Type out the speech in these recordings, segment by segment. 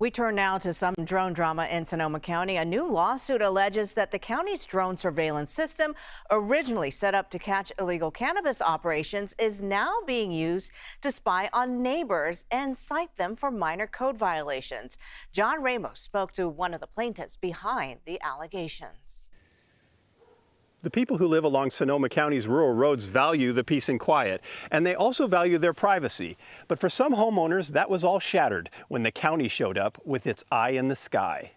We turn now to some drone drama in Sonoma County. A new lawsuit alleges that the county's drone surveillance system, originally set up to catch illegal cannabis operations, is now being used to spy on neighbors and cite them for minor code violations. John Ramos spoke to one of the plaintiffs behind the allegations. The people who live along Sonoma County's rural roads value the peace and quiet, and they also value their privacy. But for some homeowners, that was all shattered when the county showed up with its eye in the sky.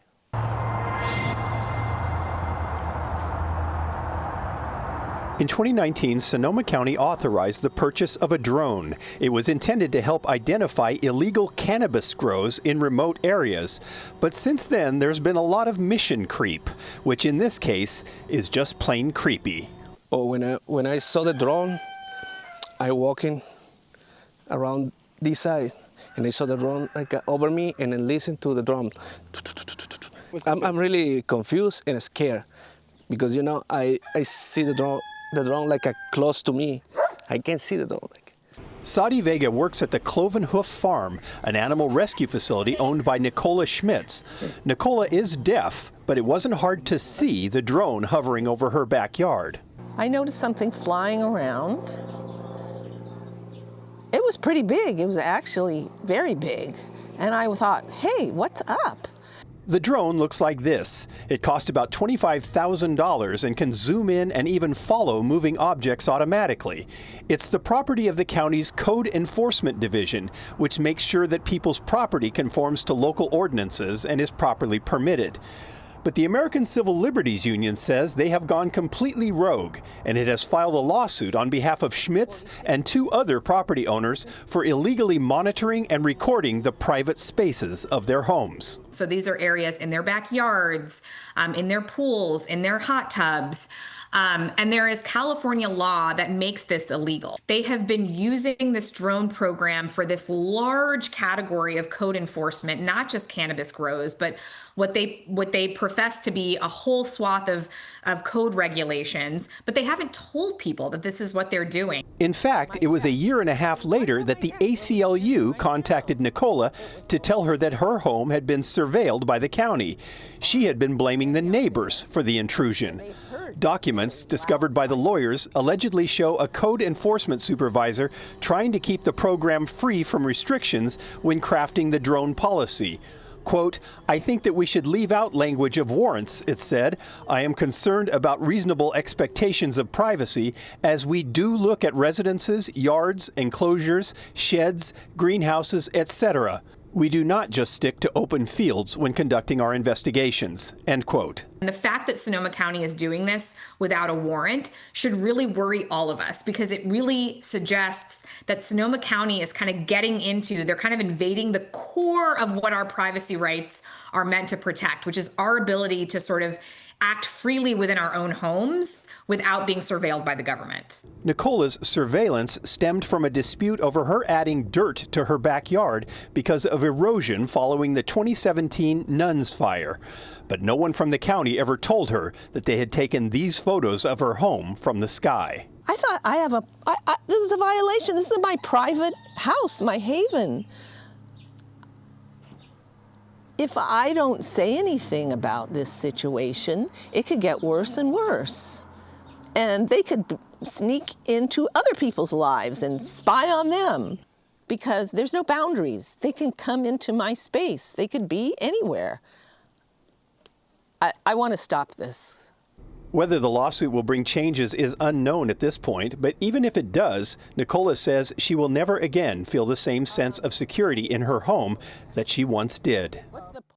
In 2019, Sonoma County authorized the purchase of a drone. It was intended to help identify illegal cannabis grows in remote areas. But since then, there's been a lot of mission creep, which in this case is just plain creepy. Oh, when I saw the drone, I walking around this side, and I saw the drone like over me, and then listen to the drum. I'm really confused and scared because I see the drone like close to me. I can't see the drone. Sadi Vega works at the Cloven Hoof Farm, an animal rescue facility owned by Nicola Schmitz. Nicola is deaf, but it wasn't hard to see the drone hovering over her backyard. I noticed something flying around. It was pretty big. It was actually very big. And I thought, hey, what's up? The drone looks like this. It cost about $25,000 and can zoom in and even follow moving objects automatically. It's the property of the county's Code Enforcement Division, which makes sure that people's property conforms to local ordinances and is properly permitted. But the American Civil Liberties Union says they have gone completely rogue, and it has filed a lawsuit on behalf of Schmitz and 2 other property owners for illegally monitoring and recording the private spaces of their homes. So these are areas in their backyards, in their pools, in their hot tubs. And there is California law that makes this illegal. They have been using this drone program for this large category of code enforcement, not just cannabis grows, but what they profess to be a whole swath of code regulations, but they haven't told people that this is what they're doing. In fact, it was a year and a half later that the ACLU contacted Nicola to tell her that her home had been surveilled by the county. She had been blaming the neighbors for the intrusion. Documents discovered by the lawyers allegedly show a code enforcement supervisor trying to keep the program free from restrictions when crafting the drone policy. Quote, "I think that we should leave out language of warrants," it said. "I am concerned about reasonable expectations of privacy as we do look at residences, yards, enclosures, sheds, greenhouses, etc. We do not just stick to open fields when conducting our investigations," end quote. And the fact that Sonoma County is doing this without a warrant should really worry all of us, because it really suggests that Sonoma County is kind of they're kind of invading the core of what our privacy rights are meant to protect, which is our ability to sort of act freely within our own homes without being surveilled by the government. Nicola's surveillance stemmed from a dispute over her adding dirt to her backyard because of erosion following the 2017 Nuns fire. But no one from the county ever told her that they had taken these photos of her home from the sky. I thought this is a violation. This is my private house, my haven. If I don't say anything about this situation, it could get worse and worse. And they could sneak into other people's lives and spy on them, because there's no boundaries. They can come into my space. They could be anywhere. I want to stop this. Whether the lawsuit will bring changes is unknown at this point, but even if it does, Nicola says she will never again feel the same sense of security in her home that she once did.